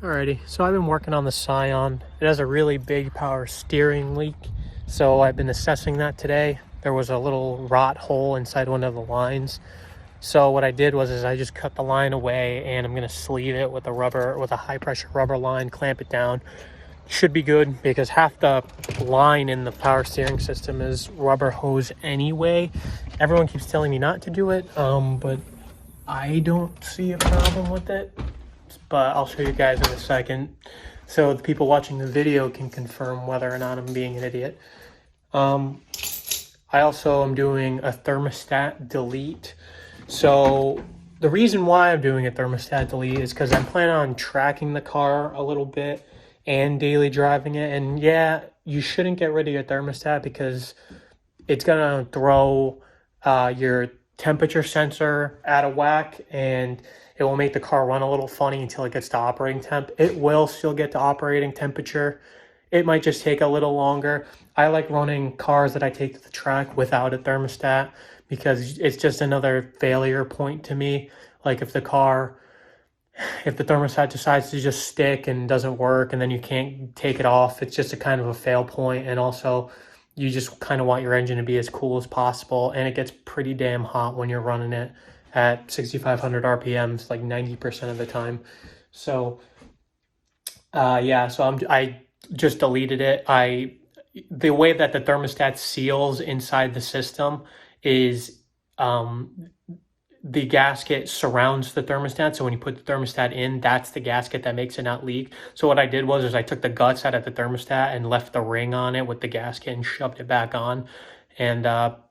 Alrighty, so I've been working on the Scion. It has a really big power steering leak, so I've been assessing that today. There was a little rot hole inside one of the lines. So what I did was I just cut the line away, and I'm gonna sleeve it with a high pressure rubber line, clamp it down. Should be good because half the line in the power steering system is rubber hose anyway. Everyone keeps telling me not to do it, but I don't see a problem with it. But I'll show you guys in a second so the people watching the video can confirm whether or not I'm being an idiot. I also am doing a thermostat delete. So the reason why I'm doing a thermostat delete is because I'm planning on tracking the car a little bit and daily driving it. And yeah, you shouldn't get rid of your thermostat because it's gonna throw your temperature sensor out of whack, and it will make the car run a little funny until it gets to operating temp. It will still get to operating temperature. It might just take a little longer. I like running cars that I take to the track without a thermostat because it's just another failure point to me. Like if the thermostat decides to just stick and doesn't work and then you can't take it off, it's just a kind of a fail point. And also you just kind of want your engine to be as cool as possible, and it gets pretty damn hot when you're running it at 6,500 RPMs like 90% of the time. So yeah, so I just deleted it. The way that the thermostat seals inside the system is the gasket surrounds the thermostat. So when you put the thermostat in, that's the gasket that makes it not leak. So what I did was I took the guts out of the thermostat and left the ring on it with the gasket and shoved it back on, and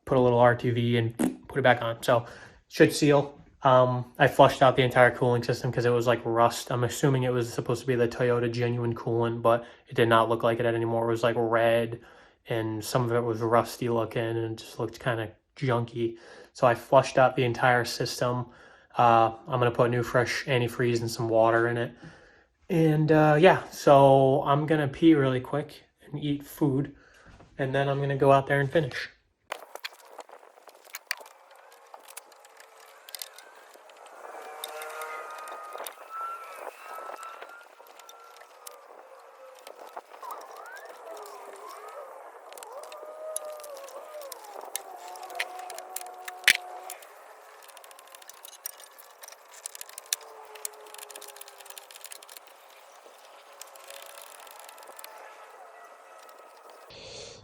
put a little RTV and put it back on. So it should seal. I flushed out the entire cooling system because it was like rust. I'm assuming it was supposed to be the Toyota genuine coolant, but it did not look like it anymore. It was like red, and some of it was rusty looking and it just looked kind of junky. So I flushed out the entire system. I'm going to put new fresh antifreeze and some water in it. And yeah, so I'm going to pee really quick and eat food, and then I'm going to go out there and finish.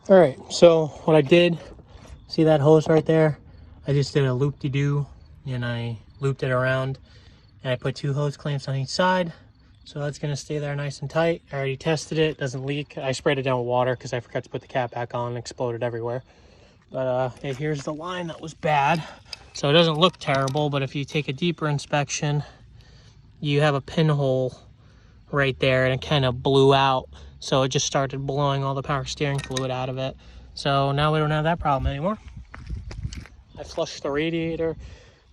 All right, so what I did, see that hose right there? I just did a loop-de-doo, and I looped it around, and I put 2 hose clamps on each side, so that's gonna stay there nice and tight. I already tested it, doesn't leak. I sprayed it down with water because I forgot to put the cap back on and exploded everywhere. But here's the line that was bad. So it doesn't look terrible, but if you take a deeper inspection, you have a pinhole right there, and it kind of blew out. So it just started blowing all the power steering fluid out of it. So now we don't have that problem anymore. I flushed the radiator.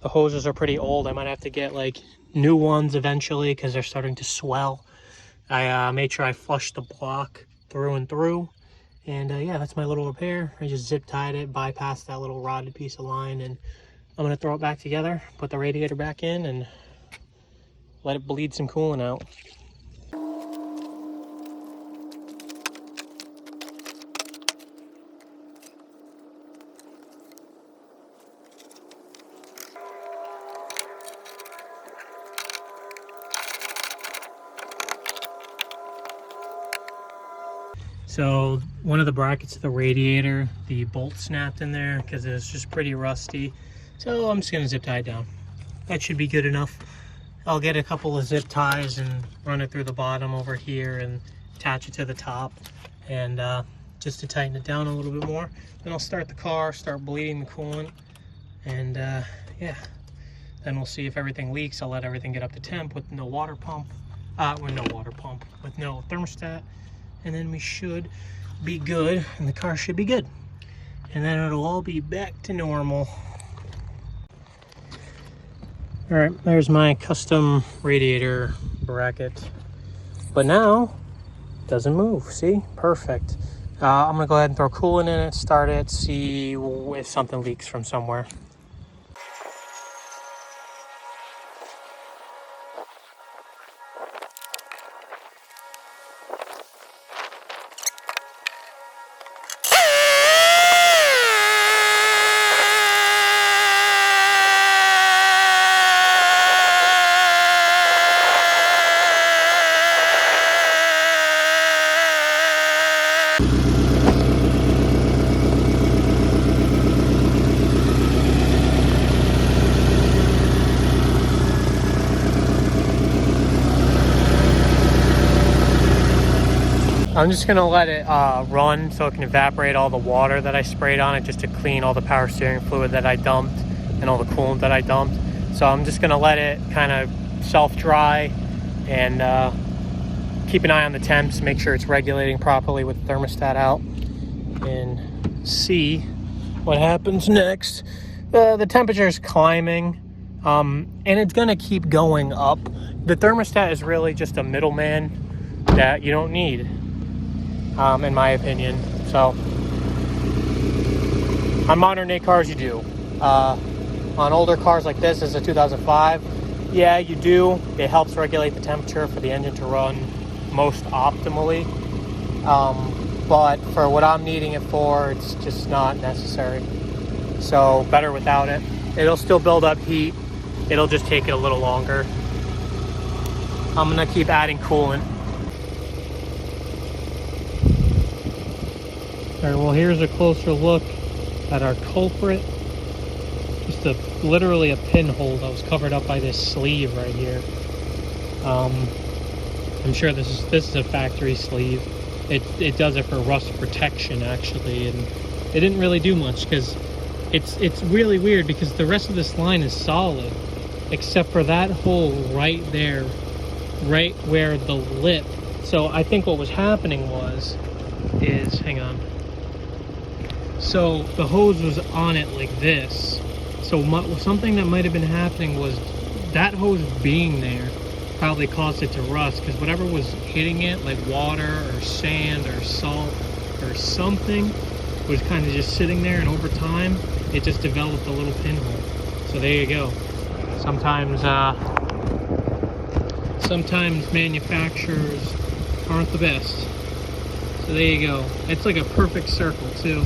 The hoses are pretty old. I might have to get like new ones eventually because they're starting to swell. I made sure I flushed the block through and through. And yeah, that's my little repair. I just zip tied it, bypassed that little rotted piece of line, and I'm gonna throw it back together, put the radiator back in, and let it bleed some coolant out. So one of the brackets of the radiator, the bolt snapped in there because it was just pretty rusty. So I'm just gonna zip tie it down. That should be good enough. I'll get a couple of zip ties and run it through the bottom over here and attach it to the top, and just to tighten it down a little bit more. Then I'll start the car, start bleeding the coolant, and yeah. Then we'll see if everything leaks. I'll let everything get up to temp with no water pump, with no thermostat. And then we should be good, and the car should be good. And then it'll all be back to normal. All right, there's my custom radiator bracket. But now, it doesn't move, see? Perfect. I'm gonna go ahead and throw coolant in it, start it, see if something leaks from somewhere. I'm just gonna let it run so it can evaporate all the water that I sprayed on it, just to clean all the power steering fluid that I dumped and all the coolant that I dumped. So I'm just gonna let it kind of self-dry and keep an eye on the temps, make sure it's regulating properly with the thermostat out, and see what happens next. The temperature is climbing, and it's gonna keep going up. The thermostat is really just a middleman that you don't need, in my opinion. So on modern day cars you do. On older cars like this is a 2005, yeah, you do. It helps regulate the temperature for the engine to run most optimally, but for what I'm needing it for, it's just not necessary. So better without it. It'll still build up heat, it'll just take it a little longer. I'm gonna keep adding coolant. All right, well, here's a closer look at our culprit. Just literally a pinhole that was covered up by this sleeve right here. I'm sure this is a factory sleeve. It does it for rust protection actually, and it didn't really do much because it's really weird because the rest of this line is solid except for that hole right there, right where the lip. So I think what was happening is hang on. So the hose was on it like this. So something that might have been happening was that hose being there probably caused it to rust, because whatever was hitting it, like water or sand or salt or something, was kind of just sitting there, and over time it just developed a little pinhole. So there you go. Sometimes manufacturers aren't the best. So there you go. It's like a perfect circle too,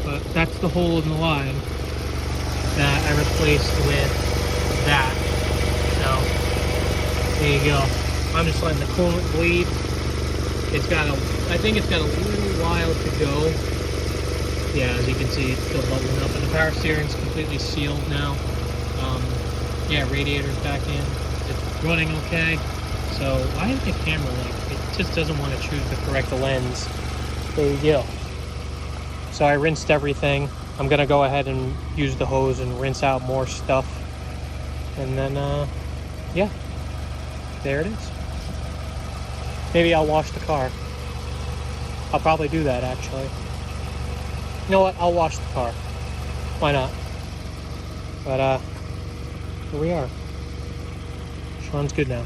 but that's the hole in the line that I replaced with that. So there you go. I'm just letting the coolant bleed. I think it's got a little while to go. Yeah, as you can see, it's still bubbling up, and the power steering's completely sealed now. Yeah, radiator's back in. It's running okay. So why is the camera like it just doesn't want to choose the correct lens? There you go. So I rinsed everything. I'm gonna go ahead and use the hose and rinse out more stuff, and then yeah, there it is. Maybe I'll wash the car. I'll probably do that actually. You know what? I'll wash the car. Why not? But here we are. Sean's good now.